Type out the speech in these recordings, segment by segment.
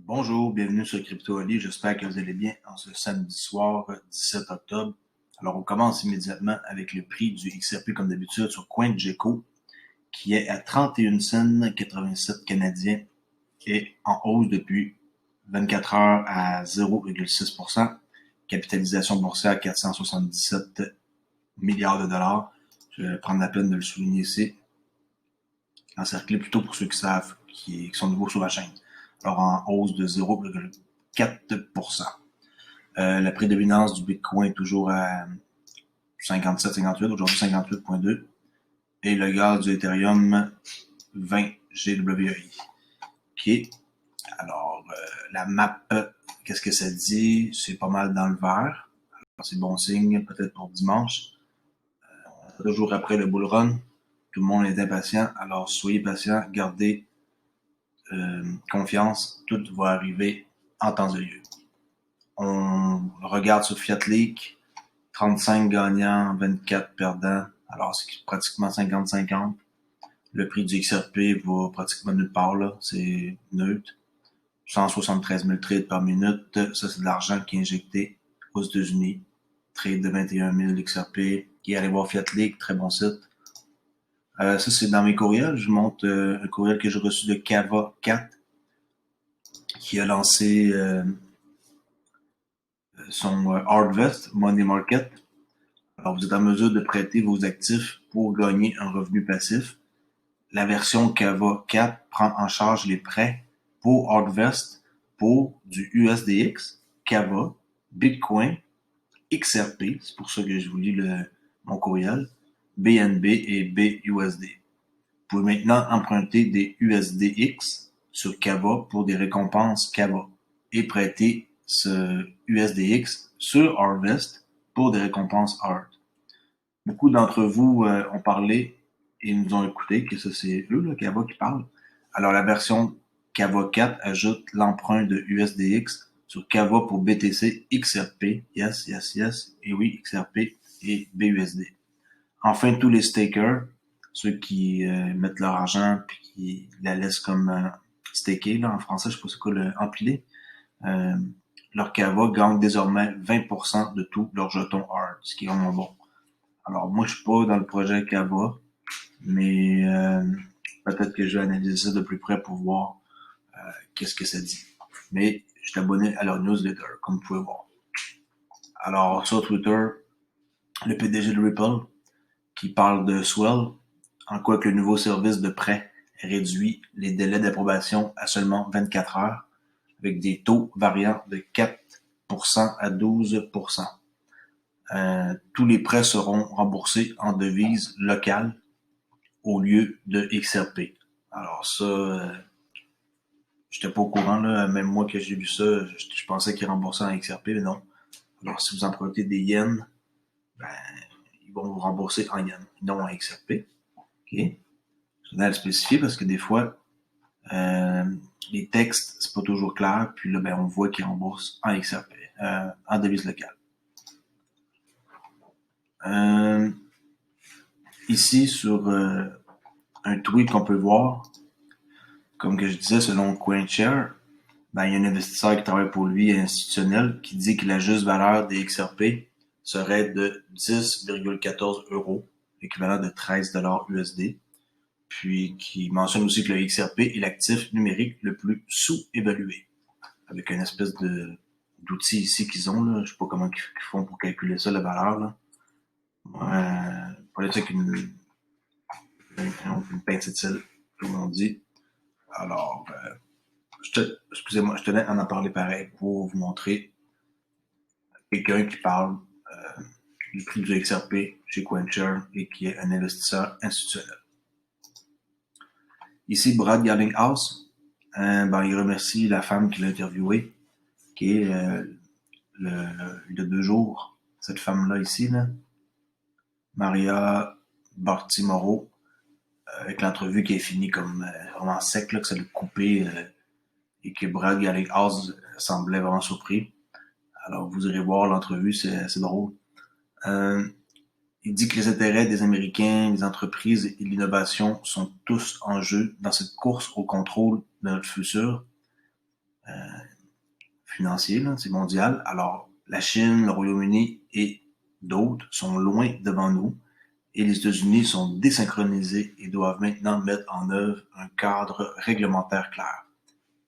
Bonjour, bienvenue sur Crypto Ali. J'espère que vous allez bien en ce samedi soir 17 octobre. Alors, on commence immédiatement avec le prix du XRP comme d'habitude sur CoinGecko qui est à 31 cents 87 canadiens et en hausse depuis 24 heures à 0,6%. Capitalisation boursière 477 milliards de dollars. Je vais prendre la peine de le souligner ici. Encerclé plutôt pour ceux qui savent, qui sont nouveaux sur la chaîne. Alors en hausse de 0,4%. La prédominance du Bitcoin est toujours à 57-58, aujourd'hui 58.2. Et le gaz du Ethereum 20 GWI. OK. Alors, la map, qu'est-ce que ça dit? C'est pas mal dans le vert. Alors, c'est bon signe, peut-être pour dimanche. Toujours après le bull run. Tout le monde est impatient. Alors, soyez patient, gardez confiance. Tout va arriver en temps et lieu. On regarde sur Fiat Leak, 35 gagnants, 24 perdants. Alors, c'est pratiquement 50-50. Le prix du XRP va pratiquement nulle part, là. C'est neutre. 173 000 trades par minute. Ça, c'est de l'argent qui est injecté aux États-Unis. Trade de 21 000 XRP. Qui est allé voir Fiat Leak, très bon site. Ça, c'est dans mes courriels. Je montre un courriel que j'ai reçu de Kava 4 qui a lancé son Hardvest Money Market. Alors, vous êtes en mesure de prêter vos actifs pour gagner un revenu passif. La version Kava 4 prend en charge les prêts pour Hardvest pour du USDX, Kava, Bitcoin, XRP, c'est pour ça que je vous lis mon courriel, BNB et BUSD. Vous pouvez maintenant emprunter des USDX sur Kava pour des récompenses Kava et prêter ce USDX sur Harvest pour des récompenses Hard. Beaucoup d'entre vous ont parlé et nous ont écouté, que ça c'est eux, là, Kava, qui parlent. Alors la version Kava 4 ajoute l'emprunt de USDX sur Kava pour BTC, XRP, yes, et oui, XRP et BUSD. Enfin, tous les stakers, ceux qui mettent leur argent puis qui la laissent comme staker, là, en français, je sais pas c'est quoi, empiler, leur Kava gagne désormais 20% de tous leurs jetons hard, ce qui est vraiment bon. Alors, moi, je suis pas dans le projet Kava, mais peut-être que je vais analyser ça de plus près pour voir qu'est-ce que ça dit. Mais je suis abonné à leur newsletter, comme vous pouvez voir. Alors, sur Twitter, le PDG de Ripple, qui parle de Swell, en quoi que le nouveau service de prêt réduit les délais d'approbation à seulement 24 heures, avec des taux variant de 4% à 12%. Tous les prêts seront remboursés en devise locale au lieu de XRP. Alors ça, j'étais pas au courant, là. Même moi que j'ai lu ça, je pensais qu'ils remboursaient en XRP, mais non. Alors si vous empruntez des yens, ben, ils vont vous rembourser en yens, non en XRP. OK? Je tenais à le spécifier parce que des fois, les textes, c'est pas toujours clair, puis là, ben, on voit qu'ils remboursent en XRP, en devise locale. Ici, sur un tweet qu'on peut voir, comme que je disais, selon CoinShare, ben, il y a un investisseur qui travaille pour lui, institutionnel, qui dit que la juste valeur des XRP serait de 10,14 €, l'équivalent de 13 $ USD, puis qui mentionne aussi que le XRP est l'actif numérique le plus sous-évalué, avec une espèce d'outil ici qu'ils ont, là. Je sais pas comment ils font pour calculer ça, la valeur, là. Pour avec une pincée de sel, comme on dit. Alors, excusez-moi, je tenais à en parler pareil pour vous montrer quelqu'un qui parle du prix du XRP chez CoinShare et qui est un investisseur institutionnel. Ici, Brad Garlinghouse, il remercie la femme qui l'a interviewé, qui est il y a 2 jours, cette femme-là ici, là, Maria Bartimoro, avec l'entrevue qui est finie comme vraiment sec, là, que ça l'a coupé et que Brad Garlinghouse semblait vraiment surpris. Alors, vous irez voir l'entrevue, c'est assez drôle. Il dit que les intérêts des Américains, les entreprises et l'innovation sont tous en jeu dans cette course au contrôle de notre futur. financier, là, c'est mondial. Alors, la Chine, le Royaume-Uni et d'autres sont loin devant nous et les États-Unis sont désynchronisés et doivent maintenant mettre en œuvre un cadre réglementaire clair.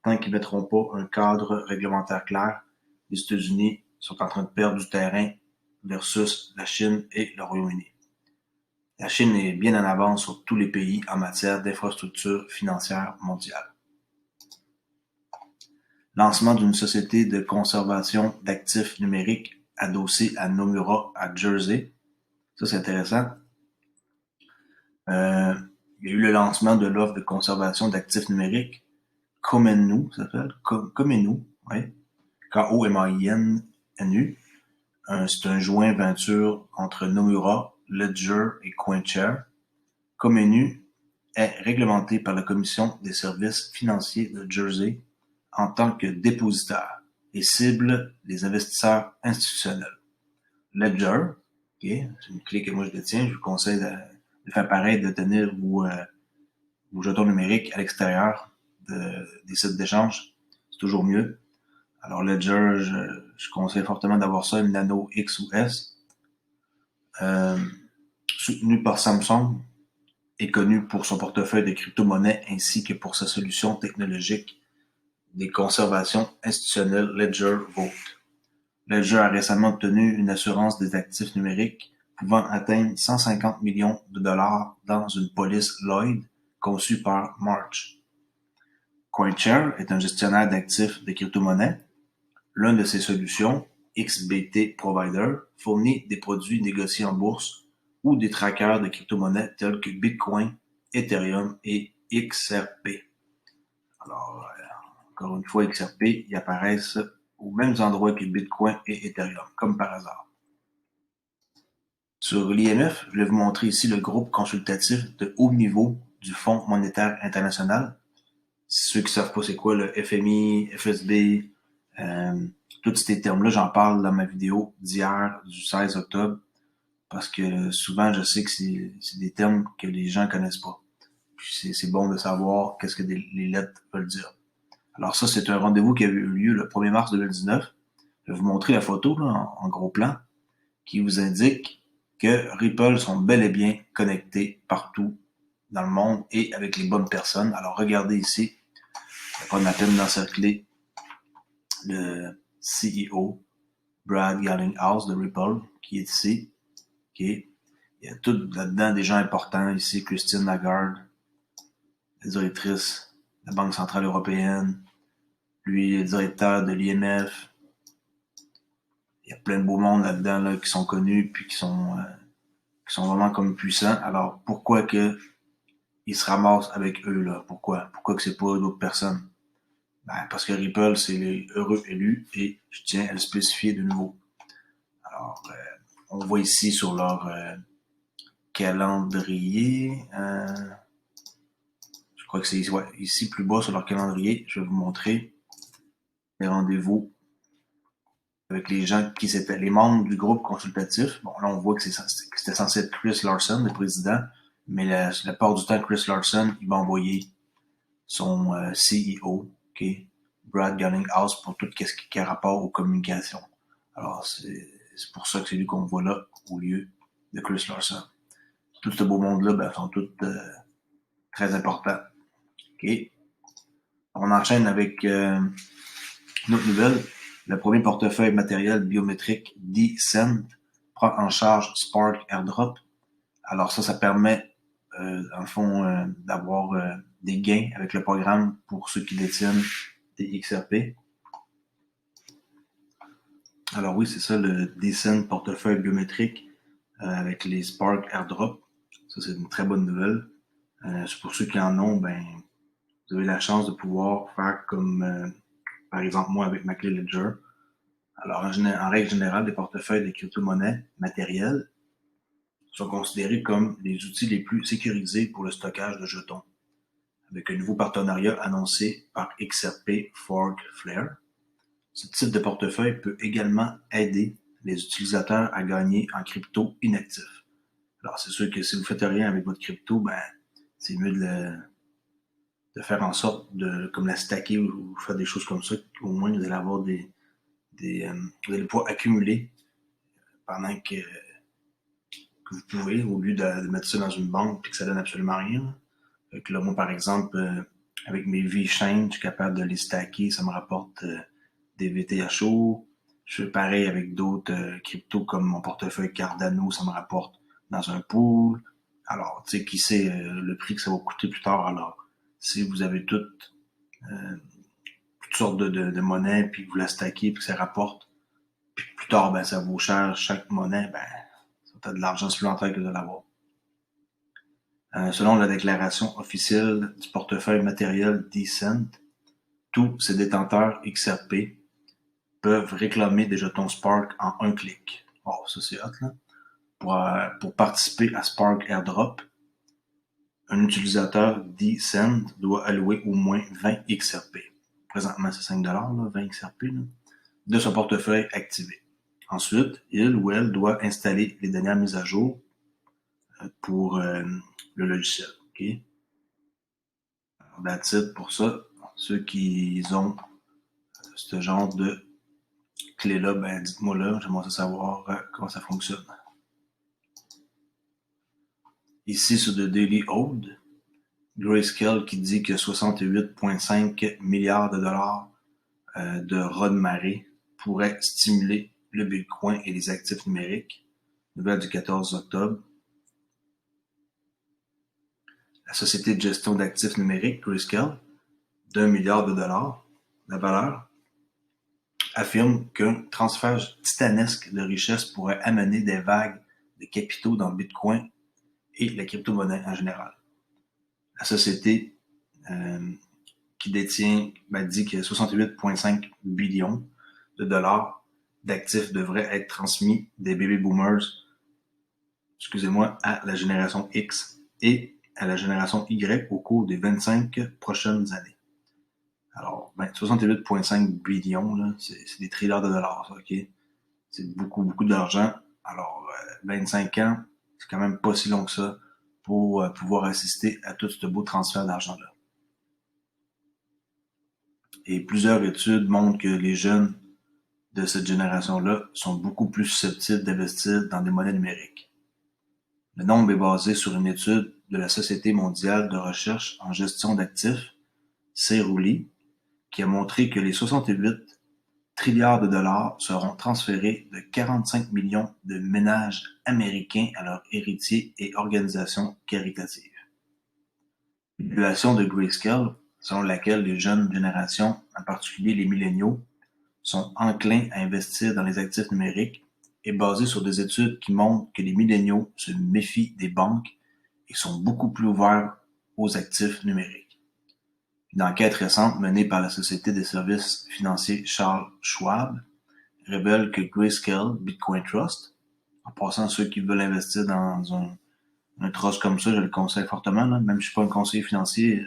Tant qu'ils ne mettront pas un cadre réglementaire clair, les États-Unis sont en train de perdre du terrain versus la Chine et le Royaume-Uni. La Chine est bien en avance sur tous les pays en matière d'infrastructure financière mondiale. Lancement d'une société de conservation d'actifs numériques adossée à Nomura à Jersey. Ça, c'est intéressant. Il y a eu le lancement de l'offre de conservation d'actifs numériques. Komenu, ça s'appelle. Komenu, oui. K-O-M-A-I-N-N-U. C'est un joint venture entre Nomura, Ledger et CoinShares. Komenu est réglementé par la Commission des services financiers de Jersey en tant que dépositaire et cible les investisseurs institutionnels. Ledger, okay, c'est une clé que moi je détiens, je vous conseille de faire pareil, de tenir vos jetons numériques à l'extérieur des sites d'échange. C'est toujours mieux. Alors Ledger, je conseille fortement d'avoir ça, une Nano X ou S. Soutenu par Samsung, est connu pour son portefeuille de crypto-monnaies ainsi que pour sa solution technologique des conservations institutionnelles Ledger Vault. Ledger a récemment obtenu une assurance des actifs numériques pouvant atteindre 150 millions de dollars dans une police Lloyd conçue par March. CoinShares est un gestionnaire d'actifs de crypto-monnaies. L'un de ses solutions, XBT Provider, fournit des produits négociés en bourse ou des trackers de crypto-monnaies tels que Bitcoin, Ethereum et XRP. Alors, encore une fois, XRP, ils apparaissent aux mêmes endroits que Bitcoin et Ethereum, comme par hasard. Sur l'IMF, je vais vous montrer ici le groupe consultatif de haut niveau du Fonds monétaire international. Ceux qui ne savent pas c'est quoi le FMI, FSB, tous ces termes-là, j'en parle dans ma vidéo d'hier, du 16 octobre, parce que souvent, je sais que c'est des termes que les gens connaissent pas. Puis c'est bon de savoir qu'est-ce que les lettres veulent dire. Alors ça, c'est un rendez-vous qui a eu lieu le 1er mars 2019. Je vais vous montrer la photo là, en gros plan qui vous indique que Ripple sont bel et bien connectés partout dans le monde et avec les bonnes personnes. Alors regardez ici, il n'y a pas de la peine d'encercler le CEO Brad Garlinghouse de Ripple qui est ici. Okay. Il y a tout là-dedans des gens importants ici, Christine Lagarde, la directrice de la Banque centrale européenne, lui, le directeur de l'IMF. Il y a plein de beaux mondes là-dedans là, qui sont connus puis qui sont vraiment comme puissants. Alors pourquoi que ils se ramassent avec eux là? Pourquoi que c'est pas d'autres personnes? Ben, parce que Ripple, c'est les heureux élus et je tiens à le spécifier de nouveau. Alors, on voit ici sur leur calendrier, je crois que c'est ici plus bas sur leur calendrier, je vais vous montrer les rendez-vous avec les gens qui c'était les membres du groupe consultatif. Bon, là, on voit que c'était censé être Chris Larson, le président, mais la part du temps, Chris Larson, il va envoyer son CEO, okay, Brad Garlinghouse, pour tout ce qui a rapport aux communications. Alors, c'est pour ça que c'est lui qu'on voit là, au lieu de Chris Larson. Tout ce beau monde-là, ben, sont tous très importants. Okay. On enchaîne avec une autre nouvelle. Le premier portefeuille matériel biométrique Decent prend en charge Spark AirDrop. Alors ça permet, dans le fond, d'avoir des gains avec le programme pour ceux qui détiennent des XRP. Alors oui, c'est ça, le Decent portefeuille biométrique avec les Spark AirDrop. Ça, c'est une très bonne nouvelle. Pour ceux qui en ont, ben, vous avez la chance de pouvoir faire comme, par exemple, moi avec ma clé Ledger. Alors, en règle générale, les portefeuilles de crypto-monnaies matérielles sont considérés comme les outils les plus sécurisés pour le stockage de jetons, avec un nouveau partenariat annoncé par XRP Fork Flare. Ce type de portefeuille peut également aider les utilisateurs à gagner en crypto inactif. Alors, c'est sûr que si vous ne faites rien avec votre crypto, ben, c'est mieux de faire en sorte de comme la stacker ou faire des choses comme ça, au moins vous allez avoir des vous allez pouvoir accumuler pendant que vous pouvez, au lieu de mettre ça dans une banque et que ça donne absolument rien. Fait que là, moi, par exemple, avec mes V-Chain, je suis capable de les stacker, ça me rapporte des VTHO. Je fais pareil avec d'autres cryptos comme mon portefeuille Cardano, ça me rapporte dans un pool. Alors, tu sais, qui sait le prix que ça va coûter plus tard. Alors, si vous avez toutes sortes de monnaies, puis que vous la stackez, puis que ça rapporte, puis plus tard, ben, ça vaut cher chaque monnaie, ben, ça va être de l'argent supplémentaire que de l'avoir. Selon la déclaration officielle du portefeuille matériel Decent, tous ces détenteurs XRP peuvent réclamer des jetons Spark en un clic. Oh, ça c'est hot, là. Pour participer à Spark Airdrop, un utilisateur Decent doit allouer au moins 20 XRP. Présentement, c'est 5$, là, 20 XRP, là, de son portefeuille activé. Ensuite, il ou elle doit installer les dernières mises à jour pour le logiciel. Okay? Alors, that's it pour ça. Ceux qui ont ce genre de clé-là, ben dites-moi là, j'aimerais savoir comment ça fonctionne. Ici, sur The Daily Ode, Grayscale qui dit que 68,5 milliards de dollars de raz-de-marée pourraient stimuler le Bitcoin et les actifs numériques. Nouvelle du 14 octobre. La société de gestion d'actifs numériques, Grayscale, d'1 milliard de dollars, la valeur, affirme qu'un transfert titanesque de richesse pourrait amener des vagues de capitaux dans le Bitcoin et la crypto-monnaie en général. La société qui détient dit que 68,5 billions de dollars d'actifs devraient être transmis des baby boomers, à la génération X et à la génération Y au cours des 25 prochaines années. Alors, 68,5 billions, là, c'est des trilliards de dollars, ça, ok? C'est beaucoup, beaucoup d'argent. Alors, 25 ans, c'est quand même pas si long que ça pour pouvoir assister à tout ce beau transfert d'argent-là. Et plusieurs études montrent que les jeunes de cette génération-là sont beaucoup plus susceptibles d'investir dans des monnaies numériques. Le nombre est basé sur une étude de la Société mondiale de recherche en gestion d'actifs, Cerulli, qui a montré que les 68 trilliards de dollars seront transférés de 45 millions de ménages américains à leurs héritiers et organisations caritatives. L'évaluation de Grayscale, selon laquelle les jeunes générations, en particulier les milléniaux, sont enclins à investir dans les actifs numériques, est basée sur des études qui montrent que les milléniaux se méfient des banques et sont beaucoup plus ouverts aux actifs numériques. Une enquête récente menée par la Société des services financiers Charles Schwab révèle que Grayscale Bitcoin Trust, en passant ceux qui veulent investir dans un trust comme ça, je le conseille fortement, là. Même si je suis pas un conseiller financier,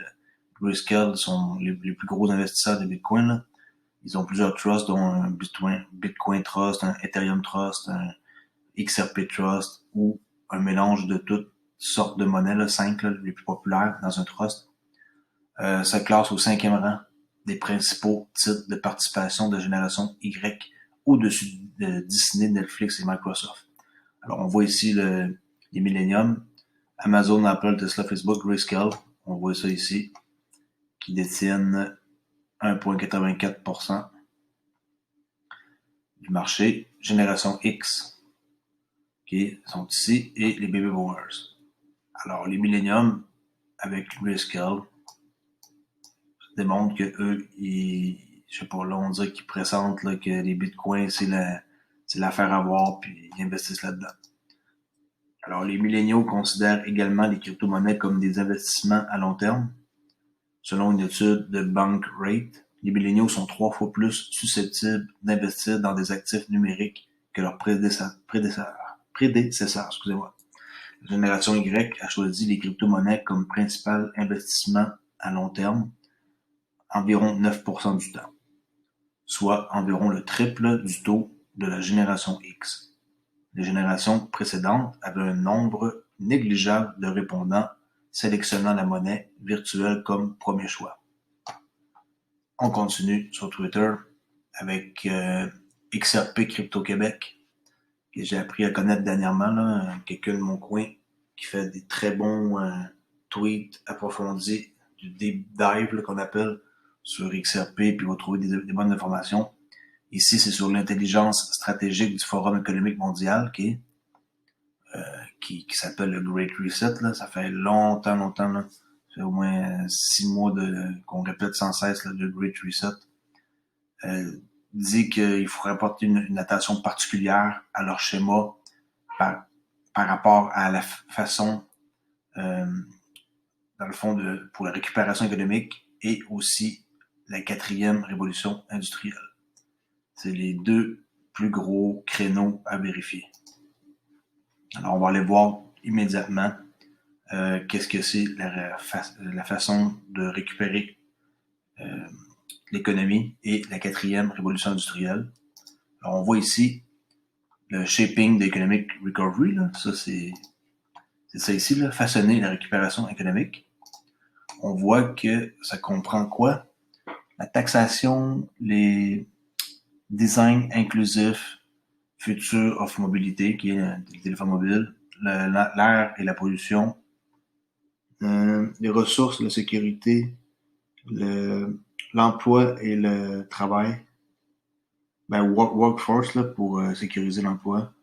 Grayscale sont les plus gros investisseurs de Bitcoin, là. Ils ont plusieurs trusts, dont un Bitcoin Trust, un Ethereum Trust, un XRP Trust, ou un mélange de toutes sortes de monnaies, là, 5 là, les plus populaires dans un trust. Ça classe au 5e rang des principaux titres de participation de génération Y au-dessus de Disney, Netflix et Microsoft. Alors, on voit ici les Millennium, Amazon, Apple, Tesla, Facebook, Grayscale. On voit ça ici, qui détiennent 1,84% du marché. Génération X, qui sont ici, et les baby boomers. Alors, les Millennium, avec Grayscale, démontrent que eux, je sais pas, là, on dirait qu'ils pressentent là, que les bitcoins, c'est l'affaire à voir, puis ils investissent là-dedans. Alors, les milléniaux considèrent également les crypto-monnaies comme des investissements à long terme. Selon une étude de Bankrate, les milléniaux sont 3 fois plus susceptibles d'investir dans des actifs numériques que leurs prédécesseurs. La génération Y a choisi les crypto-monnaies comme principal investissement à long terme, environ 9% du temps, soit environ le triple du taux de la génération X. Les générations précédentes avaient un nombre négligeable de répondants sélectionnant la monnaie virtuelle comme premier choix. On continue sur Twitter avec XRP Crypto Québec, que j'ai appris à connaître dernièrement, là, quelqu'un de mon coin qui fait des très bons tweets approfondis, du deep dive qu'on appelle sur XRP, puis vous trouvez des bonnes informations. Ici, c'est sur l'intelligence stratégique du Forum économique mondial qui s'appelle le Great Reset. Là. Ça fait longtemps, là. Ça fait au moins 6 mois qu'on répète sans cesse là, le Great Reset. Dit qu'il faut apporter une attention particulière à leur schéma par rapport à la façon, dans le fond, pour la récupération économique et aussi la 4e révolution industrielle. C'est les 2 plus gros créneaux à vérifier. Alors, on va aller voir immédiatement qu'est-ce que c'est la façon de récupérer l'économie et la 4e révolution industrielle. Alors, on voit ici le Shaping the Economic Recovery. Là. Ça, c'est ça ici, là, façonner la récupération économique. On voit que ça comprend quoi? La taxation, les designs inclusifs, future of mobilité, qui est le téléphone mobile, l'air et la pollution, les ressources, la sécurité, l'emploi et le travail, workforce là, pour sécuriser l'emploi,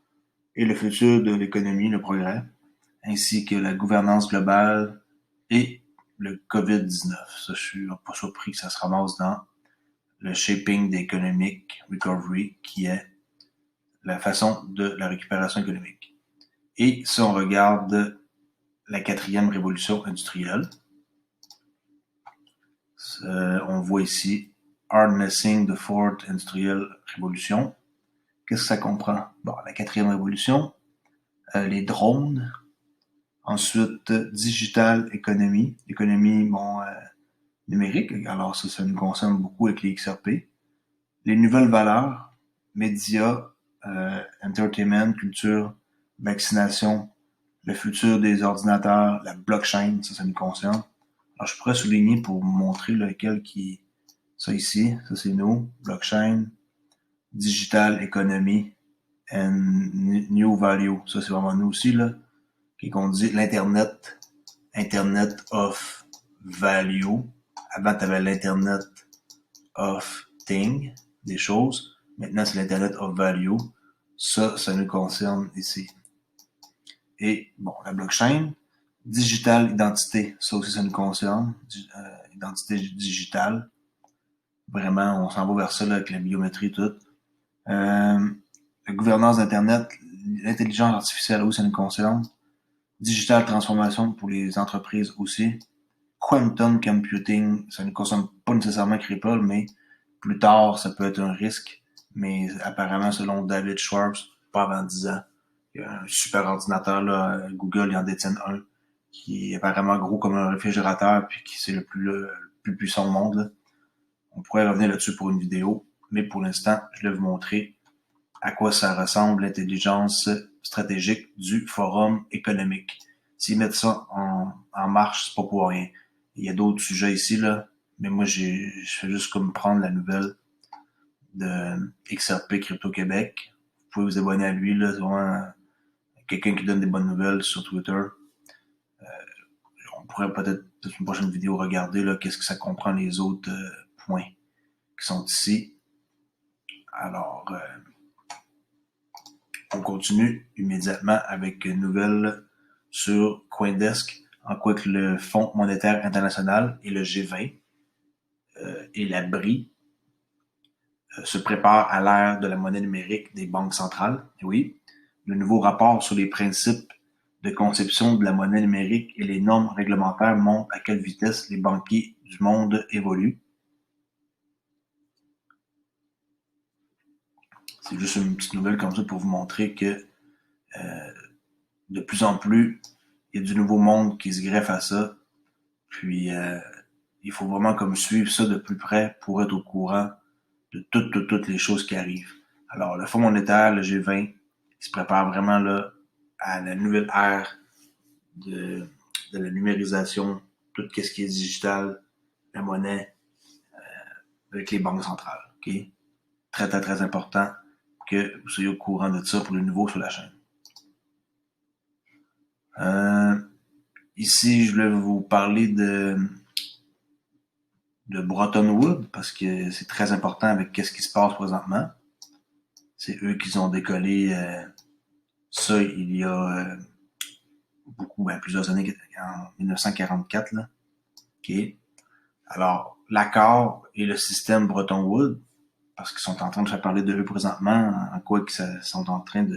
et le futur de l'économie, le progrès, ainsi que la gouvernance globale et le COVID-19. Ça, je suis pas surpris que ça se ramasse dans le Shaping the Economic Recovery, qui est la façon de la récupération économique. Et si on regarde la 4e révolution industrielle, on voit ici Harnessing the Fourth Industrial Revolution. Qu'est-ce que ça comprend? Bon, la 4e révolution, les drones, ensuite digital economy, l'économie numérique, alors ça nous concerne beaucoup avec les XRP, les nouvelles valeurs, médias, entertainment, culture, vaccination, le futur des ordinateurs, la blockchain, ça nous concerne. Alors, je pourrais souligner pour vous montrer lequel qui... Ça ici, ça c'est nous, blockchain, digital economy and new value. Ça c'est vraiment nous aussi, là. Qu'on dit l'Internet, Internet of value. Avant, tu avais l'Internet of things, des choses. Maintenant, c'est l'Internet of value. Ça nous concerne ici. Et, bon, la blockchain, digital identité, ça aussi, ça nous concerne. Identité digitale. Vraiment, on s'en va vers ça là, avec la biométrie et tout. La gouvernance d'Internet, l'intelligence artificielle aussi, ça nous concerne. Digital transformation pour les entreprises aussi. Quantum computing, ça ne concerne pas nécessairement Cripple, mais plus tard, ça peut être un risque. Mais apparemment, selon David Schwartz, pas avant 10 ans, il y a un super ordinateur, là, Google, il en détient un, qui est apparemment gros comme un réfrigérateur, puis qui c'est le plus puissant au monde. Là. On pourrait revenir là-dessus pour une vidéo, mais pour l'instant, je vais vous montrer à quoi ça ressemble l'intelligence stratégique du forum économique. S'ils mettent ça en marche, c'est pas pour rien. Il y a d'autres sujets ici, là, mais moi, je fais juste comme prendre la nouvelle de XRP Crypto Québec. Vous pouvez vous abonner à lui, là, c'est vraiment quelqu'un qui donne des bonnes nouvelles sur Twitter. On pourrait peut-être une prochaine vidéo regarder là, qu'est-ce que ça comprend les autres points qui sont ici. Alors, on continue immédiatement avec une nouvelle sur Coindesk, en quoi que le Fonds monétaire international et le G20 et la BRI se préparent à l'ère de la monnaie numérique des banques centrales. Et oui, le nouveau rapport sur les principes de conception de la monnaie numérique et les normes réglementaires montrent à quelle vitesse les banquiers du monde évoluent. C'est juste une petite nouvelle comme ça pour vous montrer que de plus en plus, il y a du nouveau monde qui se greffe à ça. Puis, il faut vraiment comme suivre ça de plus près pour être au courant de toutes les choses qui arrivent. Alors, le Fonds monétaire, le G20, il se prépare vraiment là à la nouvelle ère de la numérisation, tout ce qui est digital, la monnaie, avec les banques centrales. Okay? Très, très, très important. que vous soyez au courant de ça pour les nouveaux sur la chaîne. Ici, je voulais vous parler de Bretton Woods parce que c'est très important avec qu'est-ce qui se passe présentement. C'est eux qui ont décollé ça il y a plusieurs années, en 1944. Là. Okay. Alors, l'accord et le système Bretton Woods, parce qu'ils sont en train de faire parler de eux présentement, en quoi qu'ils sont en train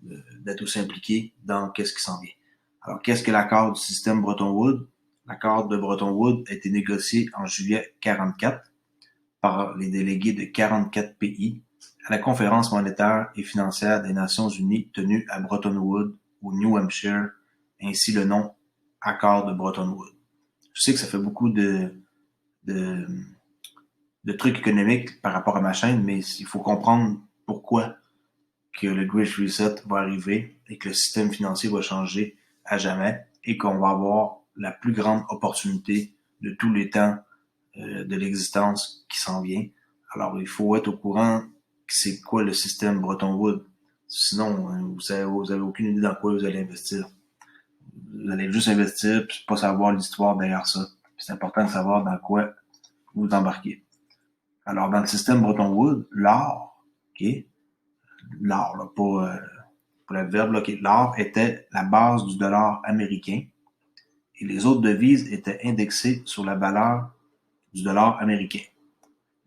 d'être aussi impliqués dans qu'est-ce qui s'en vient. Alors, qu'est-ce que l'accord du système Bretton Woods? L'accord de Bretton Woods a été négocié en juillet 1944 par les délégués de 44 pays à la conférence monétaire et financière des Nations Unies tenue à Bretton Woods, au New Hampshire, ainsi le nom accord de Bretton Woods. Je sais que ça fait beaucoup de trucs économiques par rapport à ma chaîne, mais il faut comprendre pourquoi que le Great Reset va arriver et que le système financier va changer à jamais et qu'on va avoir la plus grande opportunité de tous les temps de l'existence qui s'en vient. Alors, il faut être au courant c'est quoi le système Bretton Woods. Sinon, vous avez aucune idée dans quoi vous allez investir. Vous allez juste investir puis pas savoir l'histoire derrière ça. C'est important de savoir dans quoi vous embarquez. Alors, dans le système Bretton Woods, l'or, ok, l'or, là, pas le verbe, là, okay, l'or était la base du dollar américain et les autres devises étaient indexées sur la valeur du dollar américain.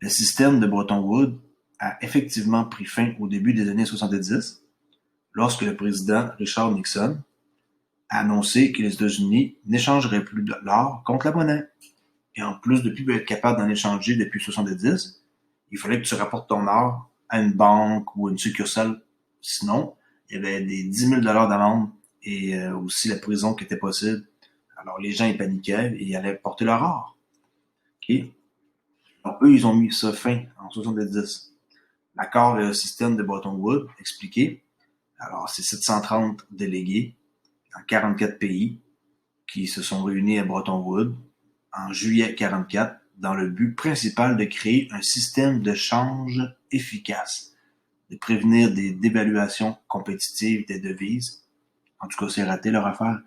Le système de Bretton Woods a effectivement pris fin au début des années 70, lorsque le président Richard Nixon a annoncé que les États-Unis n'échangeraient plus de l'or contre la monnaie. Et en plus, depuis être capable d'en échanger depuis 70, il fallait que tu rapportes ton or à une banque ou à une succursale. Sinon, il y avait des 10 000 $ d'amende et aussi la prison qui était possible. Alors, les gens, ils paniquaient et ils allaient porter leur or. Okay? Donc, eux, ils ont mis ça fin en 70. L'accord et le système de Bretton Woods, expliqué. Alors, c'est 730 délégués dans 44 pays qui se sont réunis à Bretton Woods en juillet 44 dans le but principal de créer un système de change efficace, de prévenir des dévaluations compétitives des devises, en tout cas c'est raté leur affaire,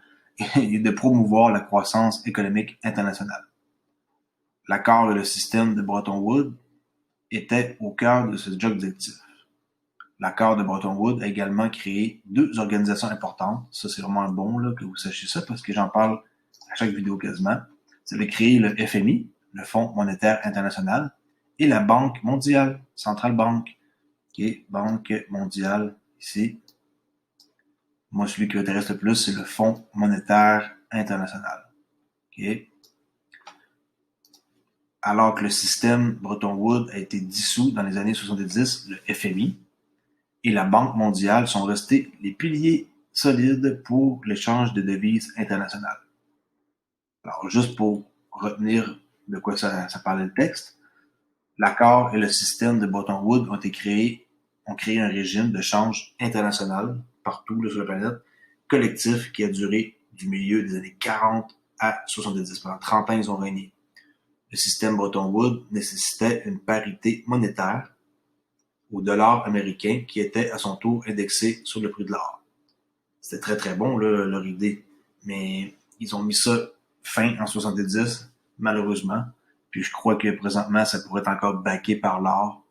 et de promouvoir la croissance économique internationale. L'accord et le système de Bretton Woods était au cœur de ce objectif. L'accord de Bretton Woods a également créé deux organisations importantes. Ça, c'est vraiment bon là, que vous sachiez ça parce que j'en parle à chaque vidéo quasiment. Ça a créé le FMI, le Fonds monétaire international, et la Banque mondiale, Central Bank, qui est Banque mondiale ici. Moi, celui qui m'intéresse le plus, c'est le Fonds monétaire international. Okay. Alors que le système Bretton Woods a été dissous dans les années 70, le FMI et la Banque mondiale sont restés les piliers solides pour l'échange de devises internationales. Alors, juste pour retenir de quoi ça parlait le texte, l'accord et le système de Bretton Woods ont créé un régime de change international partout là, sur la planète, collectif qui a duré du milieu des années 40 à 70. Pendant 30 ans, ils ont régné. Le système Bretton Woods nécessitait une parité monétaire au dollar américain qui était à son tour indexé sur le prix de l'or. C'était très très bon là, leur idée, mais ils ont mis ça fin en 70, malheureusement. Puis je crois que présentement, ça pourrait être encore backé par l'or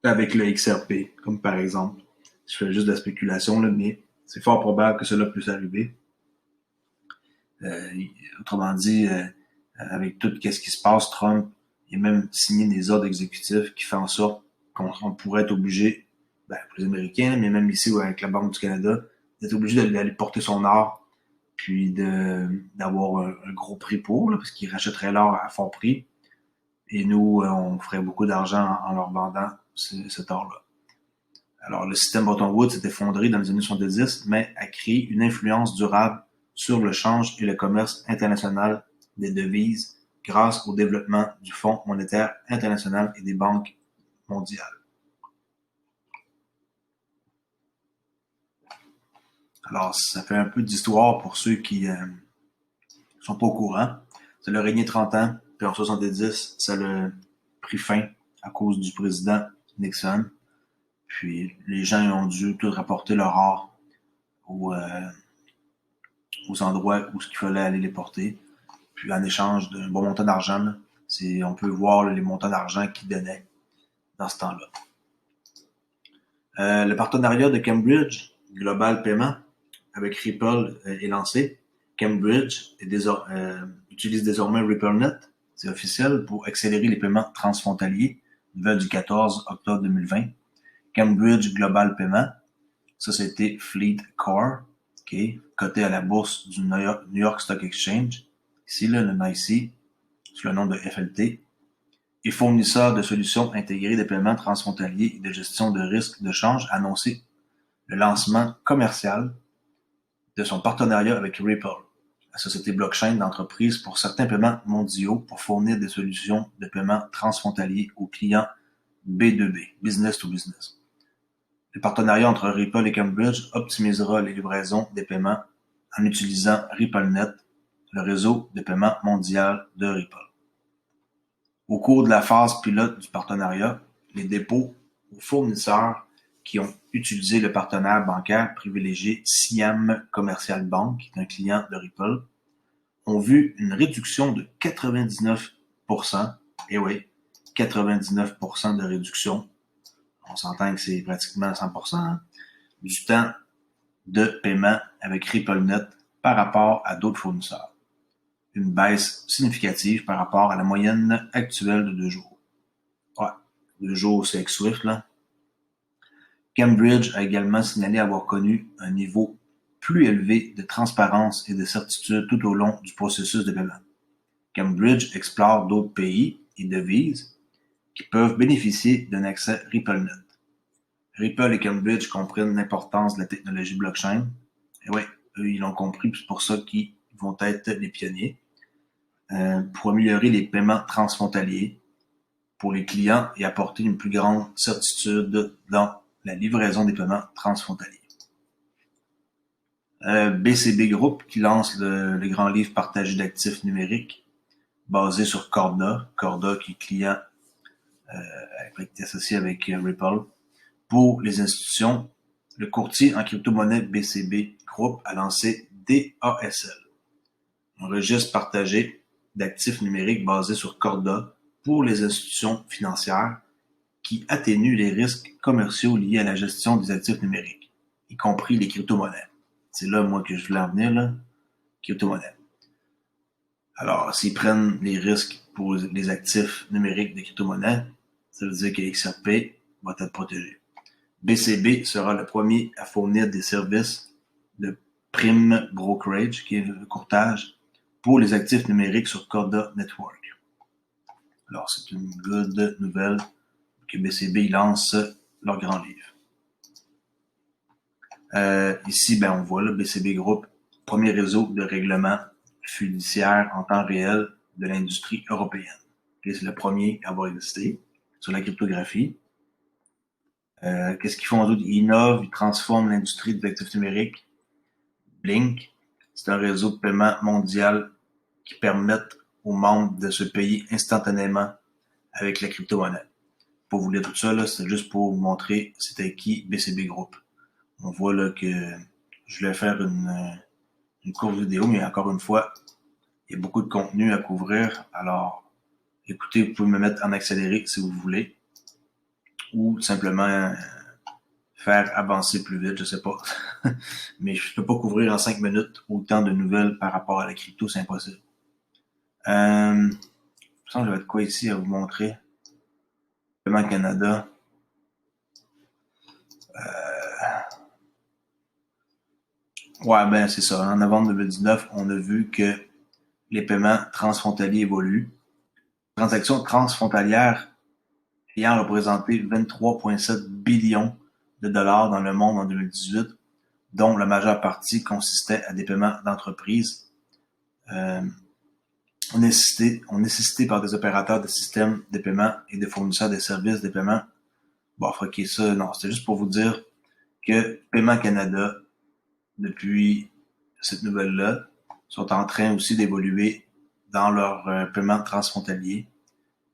avec le XRP, comme par exemple. Je fais juste de la spéculation, là, mais c'est fort probable que cela puisse arriver. Autrement dit, avec tout ce qui se passe, Trump a même signé des ordres exécutifs qui font en sorte qu'on pourrait être obligé, pour les Américains, mais même ici avec la Banque du Canada, d'être obligé d'aller porter son or, puis d'avoir un gros prix pour, là, parce qu'ils rachèteraient l'or à fort prix. Et nous, on ferait beaucoup d'argent en leur vendant cet or-là. Alors, le système Bretton Woods s'est effondré dans les années 70, mais a créé une influence durable sur le change et le commerce international des devises grâce au développement du Fonds monétaire international et des banques mondiales. Alors, ça fait un peu d'histoire pour ceux qui sont pas au courant. Ça a régné 30 ans, puis en 70, ça a pris fin à cause du président Nixon. Puis les gens ont dû tout rapporter leur or aux, aux endroits où il fallait aller les porter. Puis en échange d'un bon montant d'argent, on peut voir les montants d'argent qu'ils donnaient dans ce temps-là. Le partenariat de Cambridge, Global Payment, avec Ripple est lancé. Cambridge utilise désormais RippleNet, c'est officiel, pour accélérer les paiements transfrontaliers, nouvelle du 14 octobre 2020. Cambridge Global Payment, ça c'était Fleet Core, okay, coté à la bourse du New York Stock Exchange, ici là, le NYSE, sous le nom de FLT, et fournisseur de solutions intégrées de paiements transfrontaliers et de gestion de risque de change, a annoncé le lancement commercial de son partenariat avec Ripple, la société blockchain d'entreprise pour certains paiements mondiaux pour fournir des solutions de paiement transfrontaliers aux clients B2B, business to business. Le partenariat entre Ripple et Cambridge optimisera les livraisons des paiements en utilisant RippleNet, le réseau de paiement mondial de Ripple. Au cours de la phase pilote du partenariat, les dépôts aux fournisseurs qui ont utilisé le partenaire bancaire privilégié Siam Commercial Bank, qui est un client de Ripple, ont vu une réduction de 99%, et oui, 99% de réduction, on s'entend que c'est pratiquement 100%, hein, du temps de paiement avec RippleNet par rapport à d'autres fournisseurs. Une baisse significative par rapport à la moyenne actuelle de 2 jours. Ouais, 2 jours, c'est avec Swift, là. Cambridge a également signalé avoir connu un niveau plus élevé de transparence et de certitude tout au long du processus de paiement. Cambridge explore d'autres pays et devises qui peuvent bénéficier d'un accès RippleNet. Ripple et Cambridge comprennent l'importance de la technologie blockchain. Et oui, eux, ils l'ont compris, c'est pour ça qu'ils vont être les pionniers. Pour améliorer les paiements transfrontaliers pour les clients et apporter une plus grande certitude dans la livraison des paiements transfrontaliers. BCB Group qui lance le grand livre partagé d'actifs numériques basé sur Corda qui est client qui est associé avec Ripple. Pour les institutions, le courtier en crypto-monnaie BCB Group a lancé DASL, un registre partagé d'actifs numériques basé sur Corda pour les institutions financières qui atténue les risques commerciaux liés à la gestion des actifs numériques, y compris les crypto-monnaies. C'est là, moi, que je voulais en venir, là, crypto-monnaies. Alors, s'ils prennent les risques pour les actifs numériques des crypto-monnaies, ça veut dire que XRP va être protégé. BCB sera le premier à fournir des services de prime brokerage, qui est le courtage, pour les actifs numériques sur Corda Network. Alors, c'est une good nouvelle que BCB lance leur grand livre. Ici, on voit le BCB Group, premier réseau de règlement fiduciaire en temps réel de l'industrie européenne. Okay, c'est le premier à avoir existé sur la cryptographie. Qu'est-ce qu'ils font d'autre? Ils innovent, ils transforment l'industrie des actifs numériques. Blink, c'est un réseau de paiement mondial qui permet aux membres de se payer instantanément avec la crypto-monnaie. Pour vous lire tout ça, là, c'est juste pour vous montrer c'était qui BCB Group. On voit là que je vais faire une courte vidéo, mais encore une fois, il y a beaucoup de contenu à couvrir. Alors, écoutez, vous pouvez me mettre en accéléré si vous voulez, ou simplement faire avancer plus vite, je sais pas. Mais je peux pas couvrir en 5 minutes autant de nouvelles par rapport à la crypto, c'est impossible. Je pense que j'avais de quoi ici à vous montrer. Paiement Canada. Ouais, c'est ça. En novembre 2019, on a vu que les paiements transfrontaliers évoluent. Les transactions transfrontalières ayant représenté 23,7 billions de dollars dans le monde en 2018, dont la majeure partie consistait à des paiements d'entreprises nécessités par des opérateurs de systèmes de paiement et des fournisseurs de services de paiement. Ok, ça, non, c'était juste pour vous dire que Paiement Canada, depuis cette nouvelle-là, sont en train aussi d'évoluer dans leur paiement transfrontalier.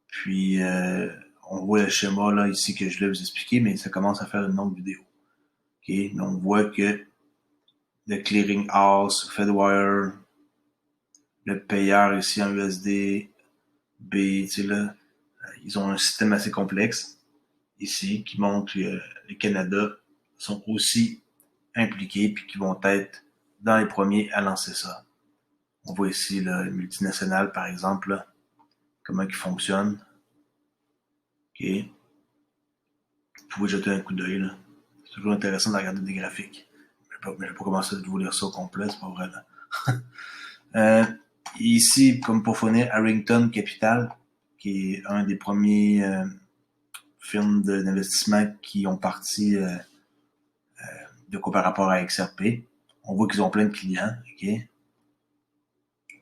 Puis, on voit le schéma là ici que je vais vous expliquer, mais ça commence à faire une longue vidéo. Okay? Donc, on voit que le clearing house, Fedwire, le payeur ici en USD, B, tu sais là, ils ont un système assez complexe ici qui montre que le Canada sont aussi impliqués puis qui vont être dans les premiers à lancer ça. On voit ici là, le multinational par exemple, là, comment il fonctionne. Ok. Vous pouvez jeter un coup d'œil. Là. C'est toujours intéressant de regarder des graphiques. Mais je vais pas commencer à vous lire ça au complet, c'est pas vrai là. Ici, comme pour fournir Harrington Capital, qui est un des premiers firmes d'investissement qui ont parti de quoi par rapport à XRP. On voit qu'ils ont plein de clients, ok?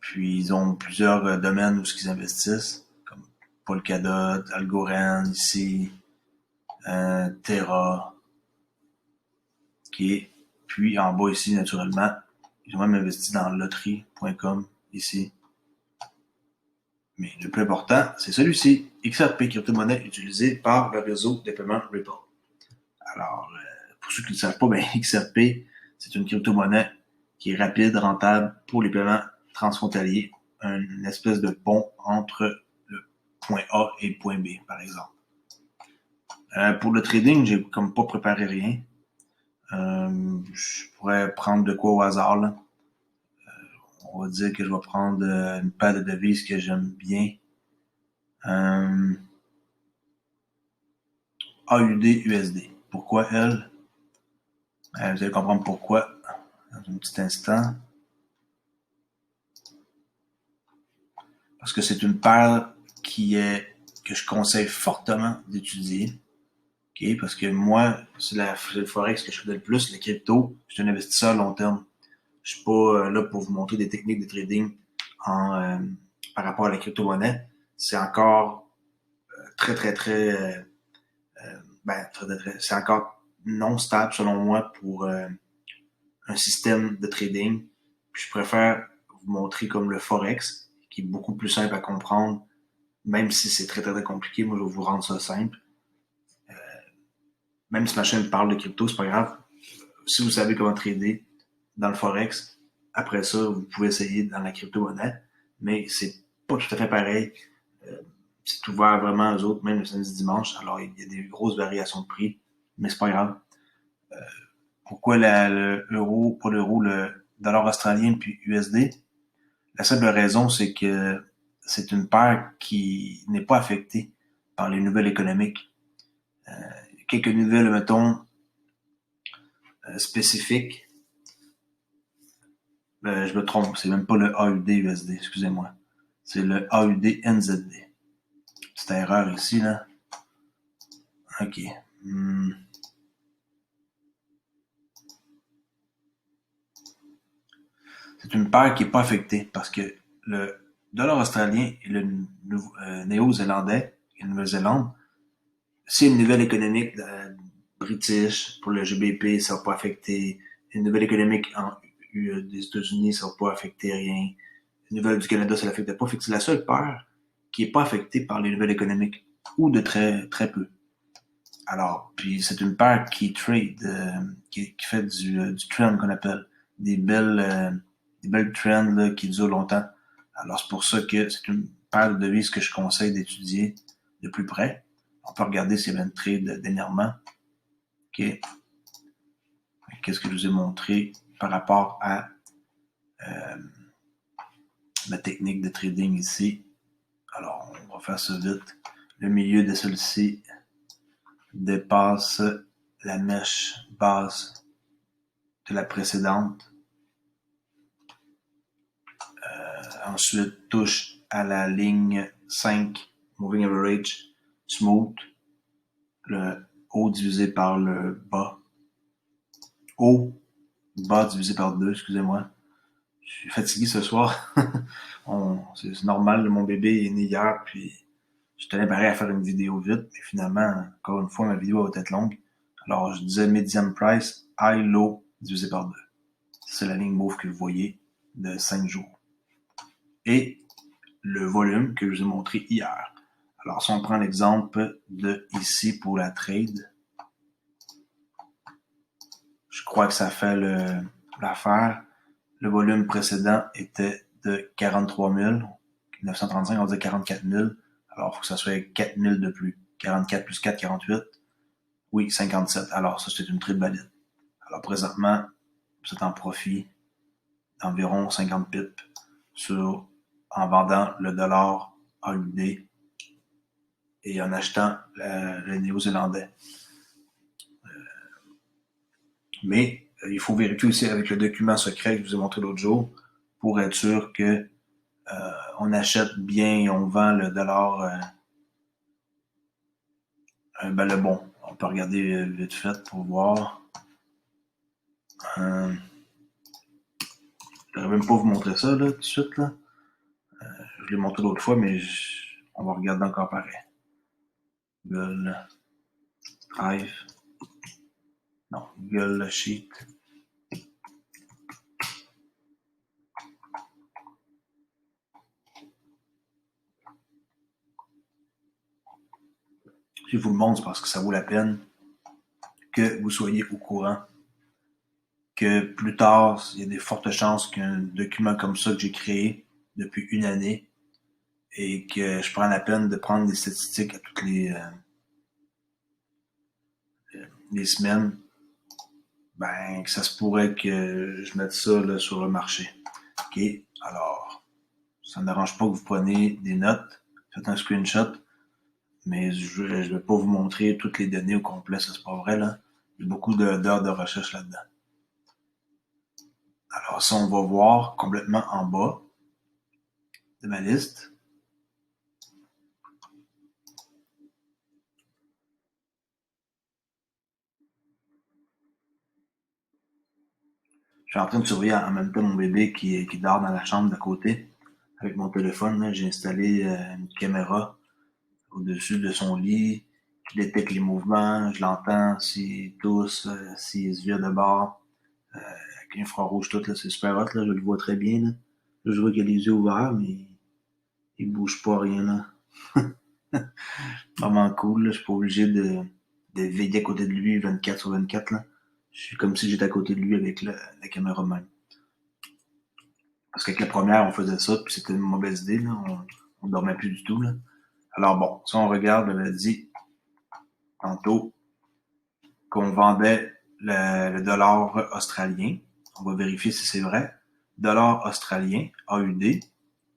Puis ils ont plusieurs domaines où ils investissent, comme Polkadot, Algorand ici, Terra, ok? Puis en bas ici, naturellement, ils ont même investi dans loterie.com ici. Mais le plus important, c'est celui-ci, XRP, crypto-monnaie utilisée par le réseau de paiement Ripple. Alors, pour ceux qui ne savent pas, ben, XRP, c'est une crypto-monnaie qui est rapide, rentable pour les paiements transfrontaliers, une espèce de pont entre le point A et le point B, par exemple. Pour le trading, j'ai comme pas préparé rien. Je pourrais prendre de quoi au hasard, là. On va dire que je vais prendre une paire de devises que j'aime bien. AUD-USD. Pourquoi elle? Vous allez comprendre pourquoi dans un petit instant. Parce que c'est une paire que je conseille fortement d'étudier. Okay? Parce que moi, c'est le Forex que je fais le plus, le crypto. Je suis un investisseur à long terme. Je suis pas là pour vous montrer des techniques de trading par rapport à la crypto-monnaie. C'est encore très, très, très, c'est encore non stable selon moi pour un système de trading. Puis je préfère vous montrer comme le Forex, qui est beaucoup plus simple à comprendre, même si c'est très, très, très compliqué. Moi, je vais vous rendre ça simple. Même si ma chaîne parle de crypto, c'est pas grave. Si vous savez comment trader dans le Forex, après ça, vous pouvez essayer dans la crypto-monnaie, mais c'est pas tout à fait pareil. C'est ouvert vraiment aux autres, même le samedi dimanche. Alors, il y a des grosses variations de prix, mais c'est pas grave. Pourquoi l'euro, pas l'euro, le dollar australien puis USD? La simple raison, c'est que c'est une paire qui n'est pas affectée par les nouvelles économiques. Quelques nouvelles, mettons, spécifiques. Je me trompe, c'est même pas le AUD-USD, excusez-moi. C'est le AUD-NZD. Petite erreur ici, là. OK. C'est une paire qui n'est pas affectée parce que le dollar australien et le néo-zélandais et Nouvelle-Zélande, c'est une nouvelle économique british pour le GBP, ça va pas affecter. Une nouvelle économique des États-Unis, ça va pas affecter rien. Une nouvelle du Canada, ça l'affecte pas. Fait que c'est la seule paire qui est pas affectée par les nouvelles économiques ou de très très peu. Alors, puis c'est une paire qui trade, qui fait du trend qu'on appelle des belles trends là, qui durent longtemps. Alors c'est pour ça que c'est une paire de devises que je conseille d'étudier de plus près. On peut regarder s'il y avait une trade dernièrement. OK. Qu'est-ce que je vous ai montré par rapport à ma technique de trading ici. Alors, on va faire ça vite. Le milieu de celle-ci dépasse la mèche basse de la précédente. Ensuite, touche à la ligne 5, Moving Average, Smooth, le haut divisé par le bas. Haut, bas divisé par 2, excusez-moi. Je suis fatigué ce soir. C'est normal, mon bébé est né hier, puis je tenais pareil à faire une vidéo vite, mais finalement, encore une fois, ma vidéo va être longue. Alors, je disais medium price, high, low, divisé par 2. C'est la ligne mauve que vous voyez de 5 jours. Et le volume que je vous ai montré hier. Alors, si on prend l'exemple de ici pour la trade, je crois que ça fait l'affaire. Le volume précédent était de 43 935, on va dire 44 000. Alors, il faut que ça soit 4 000 de plus. 44 plus 4, 48. Oui, 57. Alors, ça, c'est une trade valide. Alors, présentement, vous êtes en profit d'environ 50 pips en vendant le dollar AUD et en achetant le néo-zélandais. Mais il faut vérifier aussi avec le document secret que je vous ai montré l'autre jour pour être sûr que on achète bien et on vend le dollar le bon. On peut regarder vite fait pour voir. Je ne vais même pas vous montrer ça là, tout de suite. Là. Je l'ai montré l'autre fois, mais on va regarder encore pareil. Google Drive. Non, Google Sheet. Si je vous le montre, c'est parce que ça vaut la peine que vous soyez au courant que plus tard, il y a des fortes chances qu'un document comme ça que j'ai créé depuis une année et que je prends la peine de prendre des statistiques à toutes les semaines, ben que ça se pourrait que je mette ça là, sur le marché. OK? Alors, ça ne dérange pas que vous preniez des notes, faites un screenshot, mais je ne vais pas vous montrer toutes les données au complet, ça c'est pas vrai, là. Il y a beaucoup d'heures de recherche là-dedans. Alors, si on va voir complètement en bas de ma liste, je suis en train de surveiller en même temps mon bébé qui dort dans la chambre d'à côté. Avec mon téléphone, là, j'ai installé une caméra au-dessus de son lit qui détecte les mouvements. Je l'entends s'il tousse, s'il se vire de bord. Avec l'infrarouge tout, là, c'est super hot. Là, je le vois très bien. Là, je vois qu'il a les yeux ouverts, mais il bouge pas, rien. Là. Vraiment cool. Là. Je suis pas obligé de veiller à côté de lui 24 sur 24. Là. Je suis comme si j'étais à côté de lui avec la caméra même. Parce qu'avec la première, on faisait ça, puis c'était une mauvaise idée. Là. On dormait plus du tout. Là. Alors bon, si on regarde, elle a dit tantôt qu'on vendait le dollar australien. On va vérifier si c'est vrai. Dollar australien, AUD,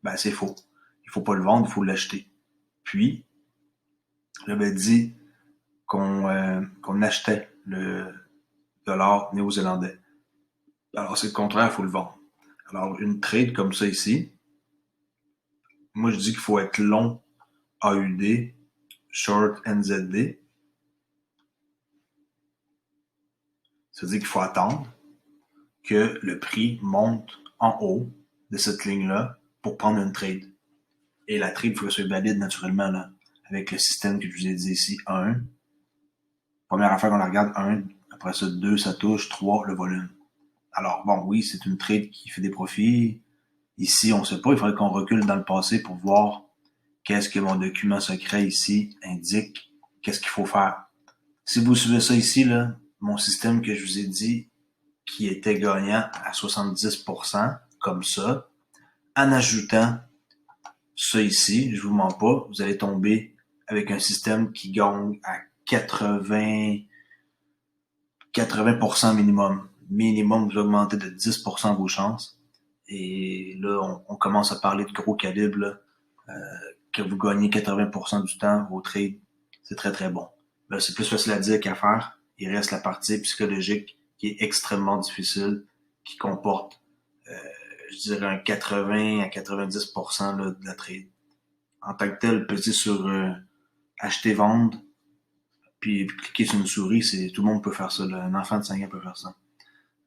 ben c'est faux. Il faut pas le vendre, il faut l'acheter. Puis, j'avais dit qu'on achetait le dollar néo-zélandais. Alors, c'est le contraire, il faut le vendre. Alors, une trade comme ça ici, moi, je dis qu'il faut être long AUD, short NZD. Ça veut dire qu'il faut attendre que le prix monte en haut de cette ligne-là pour prendre une trade. Et la trade, il faut que ce soit valide naturellement là, avec le système que je vous ai dit ici. 1. Première affaire qu'on la regarde, 1. Après ça, 2, ça touche. 3, le volume. Alors, bon, oui, c'est une trade qui fait des profits. Ici, on ne sait pas. Il faudrait qu'on recule dans le passé pour voir qu'est-ce que mon document secret ici indique, qu'est-ce qu'il faut faire. Si vous suivez ça ici, là, mon système que je vous ai dit, qui était gagnant à 70%, comme ça, en ajoutant ça ici, je vous mens pas, vous allez tomber avec un système qui gagne à 80% minimum. Minimum, vous augmentez de 10% vos chances. Et là, on commence à parler de gros calibre, là, que vous gagnez 80% du temps vos trades. C'est très, très bon. Là, c'est plus facile à dire qu'à faire. Il reste la partie psychologique qui est extrêmement difficile, qui comporte, je dirais, un 80 à 90% là, de la trade. En tant que tel, peser sur acheter, vendre, puis cliquer sur une souris, c'est tout le monde peut faire ça. Là. Un enfant de 5 ans peut faire ça.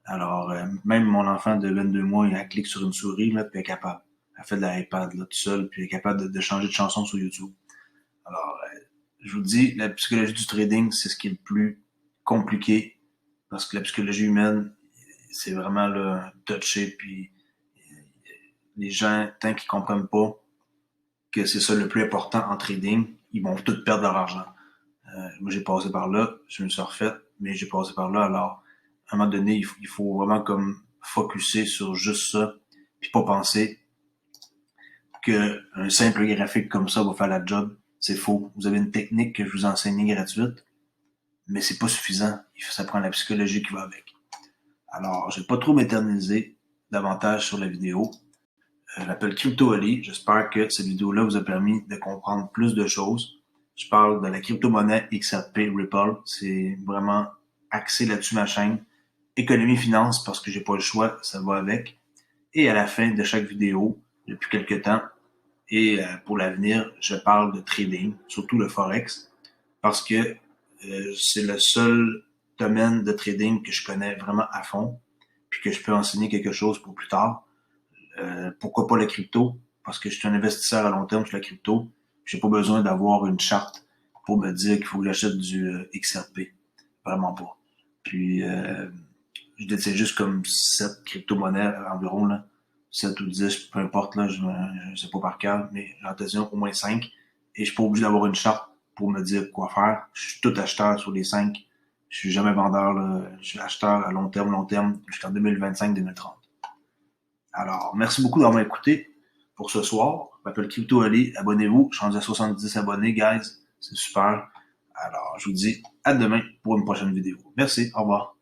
Alors, même mon enfant de 22 mois, il clique sur une souris, là, puis elle est capable. Elle fait de l'iPad là, tout seul, puis elle est capable de changer de chanson sur YouTube. Alors, je vous dis, la psychologie du trading, c'est ce qui est le plus compliqué, parce que la psychologie humaine, c'est vraiment là, touché, puis les gens, tant qu'ils comprennent pas que c'est ça le plus important en trading, ils vont tous perdre leur argent. Moi, j'ai passé par là, je me suis refait, mais j'ai passé par là. Alors, à un moment donné, il faut vraiment comme focusser sur juste ça, puis pas penser que un simple graphique comme ça va faire la job. C'est faux. Vous avez une technique que je vous enseigne gratuite, mais c'est pas suffisant. Ça prend la psychologie qui va avec. Alors, je vais pas trop m'éterniser davantage sur la vidéo. Je m'appelle Crypto Ali. J'espère que cette vidéo-là vous a permis de comprendre plus de choses. Je parle de la crypto-monnaie XRP Ripple. C'est vraiment axé là-dessus ma chaîne. Économie finance parce que j'ai pas le choix, ça va avec. Et à la fin de chaque vidéo, depuis quelques temps, et pour l'avenir, je parle de trading, surtout le Forex, parce que c'est le seul domaine de trading que je connais vraiment à fond, puis que je peux enseigner quelque chose pour plus tard. Pourquoi pas la crypto? Parce que je suis un investisseur à long terme sur la crypto. J'ai pas besoin d'avoir une charte pour me dire qu'il faut que j'achète du XRP. Vraiment pas. Puis, je détiens juste comme 7 crypto-monnaies environ, là. 7 ou 10, peu importe, là, je sais pas par cœur, mais j'en détiens au moins 5. Et je suis pas obligé d'avoir une charte pour me dire quoi faire. Je suis tout acheteur sur les 5. Je suis jamais vendeur, là. Je suis acheteur à long terme, jusqu'en 2025-2030. Alors, merci beaucoup d'avoir écouté pour ce soir. Je m'appelle Crypto Ali. Abonnez-vous. Je suis rendu à 70 abonnés, guys. C'est super. Alors, je vous dis à demain pour une prochaine vidéo. Merci. Au revoir.